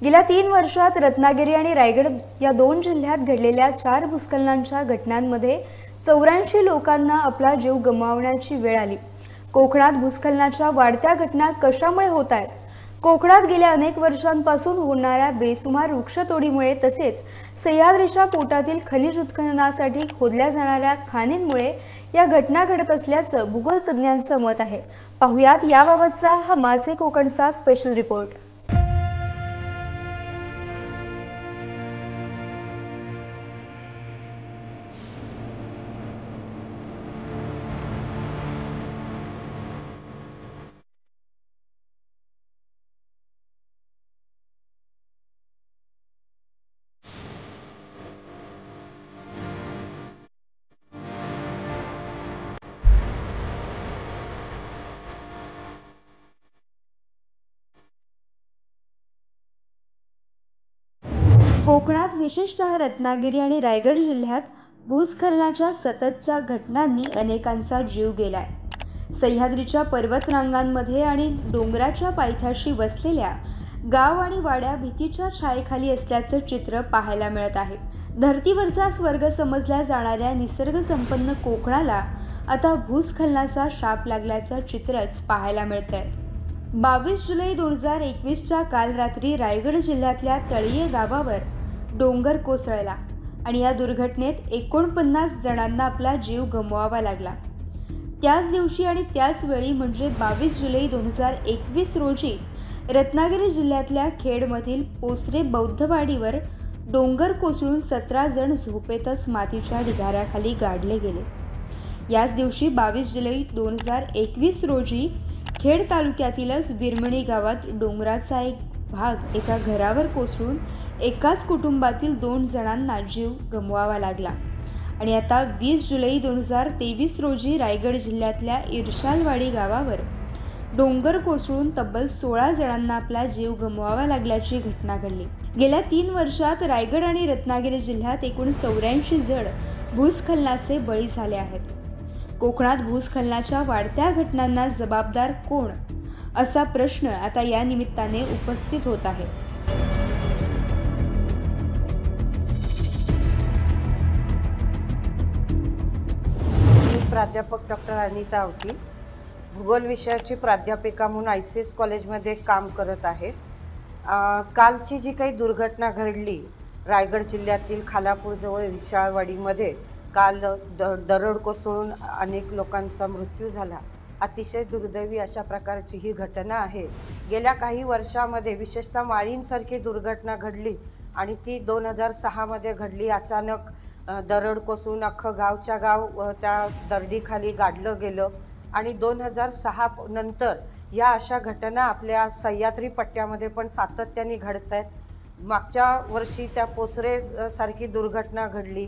गेल्या 3 वर्षात रत्नागिरी आणि रायगड या दोन जिल्ह्यात घडलेल्या 4 भूस्खलनांच्या घटनांमध्ये 84 लोकांना आपला जीव गमावण्याची वेळ आली। कोकणात भूस्खलनाच्या वाढत्या घटना कशामुळे होत आहेत? कोकणात गेल्या अनेक वर्षांपासून होणाऱ्या बेसुमार वृक्षतोडीमुळे तसेच सह्याद्रीच्या पोटातील खनिज उत्खननासाठी खोदल्या जाणाऱ्या खाणींमुळे या घटना घडत असल्याचं भूगोलतज्ञांचं मत आहे। पाहुयात याबाबतचा हा माझे कोकणचा स्पेशल रिपोर्ट। कोकणात विशेषतः रत्नागिरी आणि रायगड जिल्ह्यात भूस्खलनाच्या सततच्या घटनांनी अनेकांचा जीव गेलाय। सह्याद्रीच्या पर्वतरांगांमध्ये आणि डोंगराच्या पायथ्याशी वसलेल्या गाव आणि वाड्या भीतीच्या छायेखाली असल्याचं चित्र पाहायला मिळत आहे। धर्तीवरचा स्वर्ग समजल्या जाणाऱ्या निसर्गसंपन्न कोकणाला आता भूस्खलनाचा शाप लागल्याचं चित्रच पाहायला मिळतंय। 22 जुलै 2021च्या काल रात्री रायगड जिल्ह्यातल्या तळीये गावावर डोंगर कोसळला आणि या दुर्घटनेत 49 जणांना आपला जीव गमवावा लागला। त्याच दिवशी आणि त्याच वेळी म्हणजे 22 जुलै 2021 रोजी रत्नागिरी जिल्ह्यातल्या खेडमधील पोसरे बौद्धवाडीवर डोंगर कोसळून 17 जण झोपेतच मातीच्या ढिगाऱ्याखाली गाडले गेले। याच दिवशी 22 जुलै 2021 रोजी खेड तालुक्यातीलच बिरमणी गावात डोंगराचा एक भाग एका घरावर कोसळून एकाच कुटुंबातील 2 जणांना जीव गमवावा लागला। आणि आता 20 जुलै 2023 रोजी रायगड जिल्ह्यातल्या इर्शालवाडी गावावर डोंगर कोसळून तब्बल 16 जणांना आपला जीव गमवावा लागल्याची घटना घडली। गेल्या 3 वर्षात रायगड आणि रत्नागिरी जिल्ह्यात एकूण 84 जण भूस्खलनाचे बळी झाले आहेत। कोकणात भूस्खलनाच्या वाढत्या घटनांना जबाबदार कोण, असा प्रश्न आता या निमित्ताने उपस्थित होत आहे। प्राध्यापक डॉक्टर अनिता आवटी, भूगोल विषयाची प्राध्यापिका म्हणून ICS कॉलेजमध्ये काम करत आहे। कालची जी काही दुर्घटना घडली रायगड जिल्ह्यातील खालापूरजवळ विशाळवाडीमध्ये, काल दरड कोसळून अनेक लोकांचा मृत्यू झाला। अतिशय दुर्दैवी अशा प्रकारची ही घटना आहे। गेल्या काही वर्षामध्ये विशेषतः माळींसारखी दुर्घटना घडली आणि ती 2006 मध्ये घडली। अचानक दरड कोसळून अख्खं गावच्या गाव त्या दरडीखाली गाडलं गेलं आणि 2006 नंतर या अशा घटना आपल्या सह्याद्री पट्ट्यामध्ये पण सातत्याने घडत आहेत। मागच्या वर्षी त्या पोसरे सारखी दुर्घटना घडली,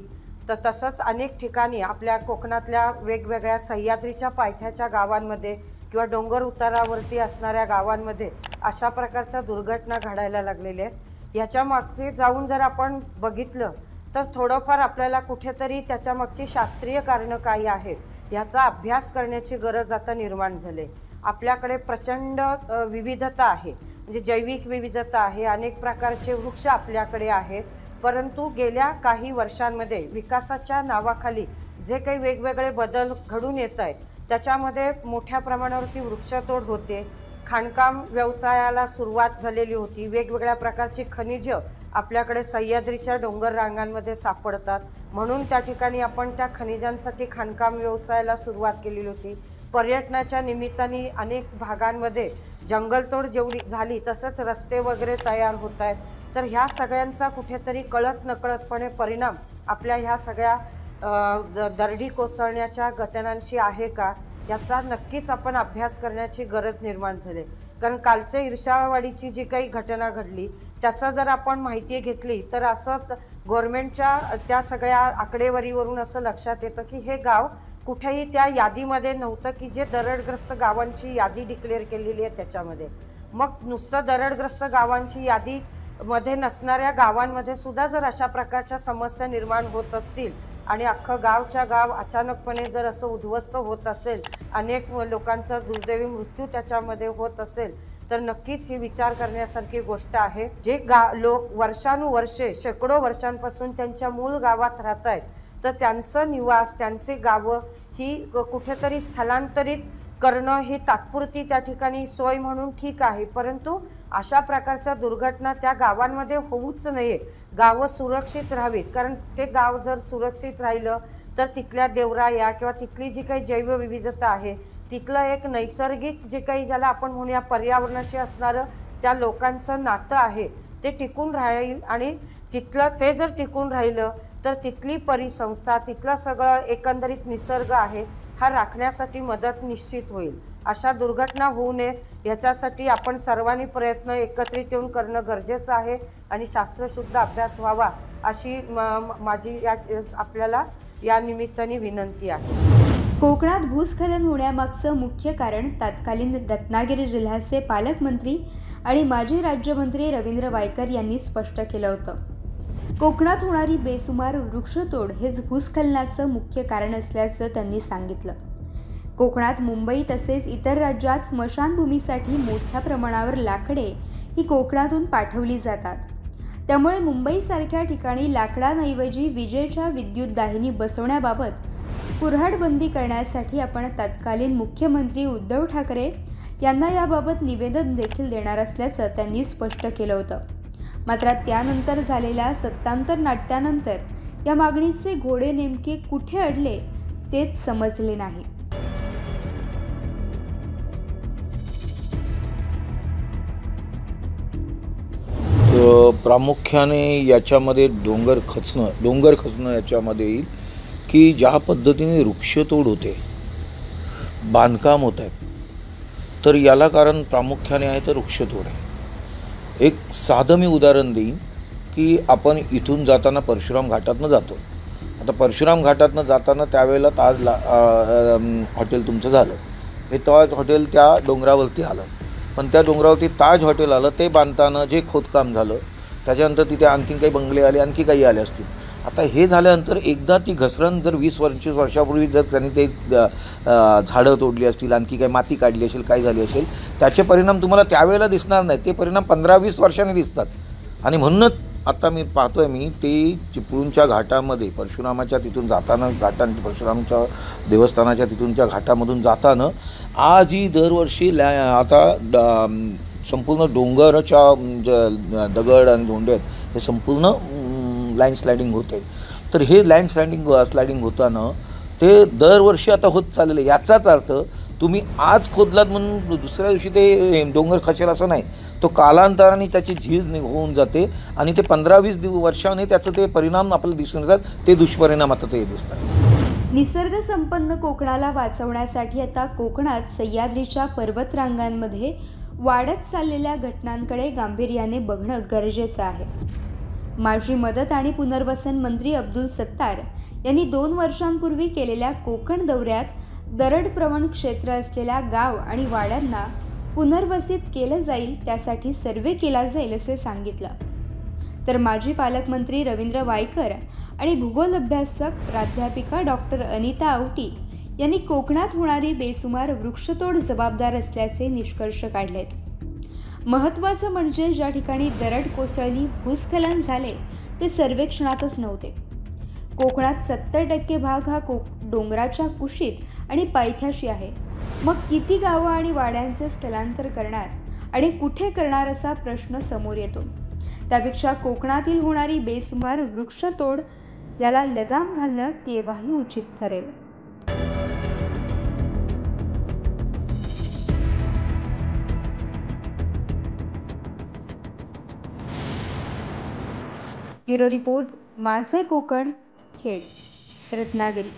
तर तसंच अनेक ठिकाणी आपल्या कोकणातल्या वेगवेगळ्या सह्याद्रीच्या पायथ्याच्या गावांमध्ये किंवा डोंगर उतारावरती असणाऱ्या गावांमध्ये अशा प्रकारच्या दुर्घटना घडायला लागलेल्या आहेत। ह्याच्या मागचे जाऊन जर आपण बघितलं तर थोडंफार आपल्याला कुठेतरी त्याच्या मागची शास्त्रीय कारणं काय आहेत याचा अभ्यास करण्याची गरज आता निर्माण झाली। आपल्याकडे प्रचंड विविधता आहे, म्हणजे जैविक विविधता आहे, अनेक प्रकारचे वृक्ष आपल्याकडे आहेत, परंतु गेल्या काही वर्षांमध्ये विकासाच्या नावाखाली जे काही वेगवेगळे बदल घडून येत आहेत त्याच्यामध्ये मोठ्या प्रमाणावरती वृक्षतोड होते, खाणकाम व्यवसायाला सुरुवात झालेली होती, वेगवेगळ्या प्रकारची खनिज आपल्याकडे सह्याद्रीच्या डोंगर रांगांमध्ये सापडतात, म्हणून त्या ठिकाणी आपण त्या खनिजांसाठी खाणकाम व्यवसायाला सुरुवात केलेली होती। पर्यटनाच्या निमित्ताने अनेक भागांमध्ये जंगलतोड जेवढी झाली तसंच रस्ते वगैरे तयार होत आहेत। तर ह्या सगळ्यांचा कुठेतरी कळत नकळतपणे परिणाम आपल्या ह्या सगळ्या दरडी कोसळण्याच्या घटनांशी आहे का, याचा नक्कीच आपण अभ्यास करण्याची गरज निर्माण झाली। कारण कालचे इर्शाळवाडीची जी काही घटना घडली त्याचा जर आपण माहिती घेतली तर असं गव्हर्नमेंटच्या त्या सगळ्या आकडेवारीवरून असं लक्षात येतं की हे गाव कुठेही त्या यादीमध्ये नव्हतं की जे दरडग्रस्त गावांची यादी डिक्लेअर केलेली आहे त्याच्यामध्ये। मग नुसतं दरडग्रस्त गावांची यादी मध्ये नसणाऱ्या गावांमध्ये सुद्धा जर अशा प्रकारच्या समस्या निर्माण होत असतील आणि अख्खं गावच्या गाव अचानकपणे जर असं उद्ध्वस्त होत असेल, अनेक लोकांचा दुर्दैवी मृत्यू त्याच्यामध्ये होत असेल, तर नक्कीच ही विचार करण्यासारखी गोष्ट आहे. जे लोक वर्षानुवर्षे शेकडो वर्षांपासून त्यांच्या मूळ गावात राहत आहेत, तर त्यांचं निवास, त्यांचे गावं ही कुठेतरी स्थलांतरित करणं ही तात्पुरती त्या ठिकाणी सोय म्हणून ठीक आहे, परंतु अशा प्रकारच्या दुर्घटना त्या गावांमध्ये होऊच नये. गावं सुरक्षित राहावीत, कारण ते गाव जर सुरक्षित राहिलं तर तिथल्या देवराया किंवा तिथली जी काही जैवविविधता आहे, तिथलं एक नैसर्गिक जे काही ज्याला आपण म्हणूया पर्यावरणाशी असणारं त्या लोकांचं नातं आहे ते टिकून राहील आणि तिथलं ते जर टिकून राहिलं तर तिथली परिसंस्था, तिथला सगळं एकंदरीत निसर्ग आहे हा राखण्यासाठी मदत निश्चित होईल. अशा दुर्घटना होऊ नये याच्यासाठी आपण सर्वांनी प्रयत्न एकत्रित येऊन करणं गरजेचं आहे आणि शास्त्रशुद्ध अभ्यास व्हावा अशी माझी आपल्याला या निमित्ताने विनंती आहे. कोकणात भूस्खलन होण्यामागचं मुख्य कारण तत्कालीन रत्नागिरी जिल्ह्याचे पालकमंत्री आणि माजी राज्यमंत्री रवींद्र वायकर यांनी स्पष्ट केलं होतं. कोकणात होणारी बेसुमार वृक्षतोड हेच भूस्खलनाचं मुख्य कारण असल्याचं त्यांनी सांगितलं. कोकणात मुंबई तसेच इतर राज्यात स्मशानभूमीसाठी मोठ्या प्रमाणावर लाकडे ही कोकणातून पाठवली जातात. त्यामुळे मुंबईसारख्या ठिकाणी लाकडांऐवजी विजेच्या विद्युत दाहिनी बसवण्याबाबत कुऱ्हाडबंदी करण्यासाठी आपण तत्कालीन मुख्यमंत्री उद्धव ठाकरे यांना याबाबत निवेदन देखील देणार असल्याचं त्यांनी स्पष्ट केलं होतं. मात्र त्यानंतर झालेल्या सत्तांतर नाट्यानंतर या मागणीचे घोडे नेमके कुठे अडले तेच समजले नाही. प्रामुख्याने याच्यामध्ये डोंगर खचणं याच्यामध्ये येईल की ज्या पद्धतीने वृक्षतोड होते, बांधकाम होत आहे, तर याला कारण प्रामुख्याने आहे तर वृक्षतोड आहे. एक साधं मी उदाहरण देईन की आपण इथून जाताना परशुराम घाटातनं जातो. आता परशुराम घाटातनं जाताना त्यावेळेला ताज हॉटेल तुमचं झालं. हे ताज हॉटेल त्या डोंगरावरती आलं, पण त्या डोंगरावरती ताज हॉटेल आलं ते बांधताना जे खोदकाम झालं, त्याच्यानंतर तिथे आणखीन काही बंगले आले, आणखी काही आले असतील. आता हे झाल्यानंतर एकदा ती घसरण जर 20-25 वर्षापूर्वी जर त्यांनी ते झाडं तोडली असतील, आणखी काही माती काढली असेल, काय झाली असेल, त्याचे परिणाम तुम्हाला त्यावेळेला दिसणार नाही. ते परिणाम 15-20 वर्षांनी दिसतात. आणि म्हणूनच आता मी पाहतोय ते चिपळूणच्या घाटामध्ये परशुरामाच्या तिथून जाताना परशुरामच्या देवस्थानाच्या तिथूनच्या घाटामधून जाताना आजही दरवर्षी आता संपूर्ण डोंगरच्या दगड आणि धोंडे आहेत हे संपूर्ण लँडस्लायडिंग होते. तर हे स्लायडिंग होताना ते दरवर्षी आता होत चाललेलं. याचाच अर्थ तुम्ही आज खोदलात म्हणून दुसऱ्या दिवशी ते डोंगर खचेल असं नाही. तो कालांतराने त्याची झीज होऊन जाते आणि ते 15-20 वर्षाने त्याचं ते परिणाम आपल्याला दिसून येतात. ते दुष्परिणाम आता ते दिसतात. निसर्ग संपन्न कोकणाला वाचवण्यासाठी आता कोकणात सह्याद्रीच्या पर्वतरांगांमध्ये वाढत चाललेल्या घटनांकडे गांभीर्याने बघणं गरजेचं आहे. माजी मदत आणि पुनर्वसन मंत्री अब्दुल सत्तार यांनी 2 वर्षांपूर्वी केलेल्या कोकण दौऱ्यात दरडप्रवण क्षेत्र असलेल्या गाव आणि वाड्यांना पुनर्वसित केलं जाईल, त्यासाठी सर्वे केला जाईल असे सांगितलं. तर माजी पालकमंत्री रवींद्र वायकर आणि भूगोल अभ्यासक प्राध्यापिका डॉक्टर अनिता आवटी यांनी कोकणात होणारी बेसुमार वृक्षतोड जबाबदार असल्याचे निष्कर्ष काढलेत. महत्त्वाचं म्हणजे ज्या ठिकाणी दरड कोसळली, भूस्खलन झाले ते सर्वेक्षणातच नव्हते. कोकणात 70% भाग हा डोंगराच्या कुशीत आणि पायथ्याशी आहे. मग किती गावं आणि वाड्यांचे स्थलांतर करणार आणि कुठे करणार असा प्रश्न समोर येतो. त्यापेक्षा कोकणातील होणारी बेसुमार वृक्षतोड याला लगाम घालणं केव्हाही उचित ठरेल. ब्युरो रिपोर्ट, माझे कोकण, खेड, रत्नागिरी.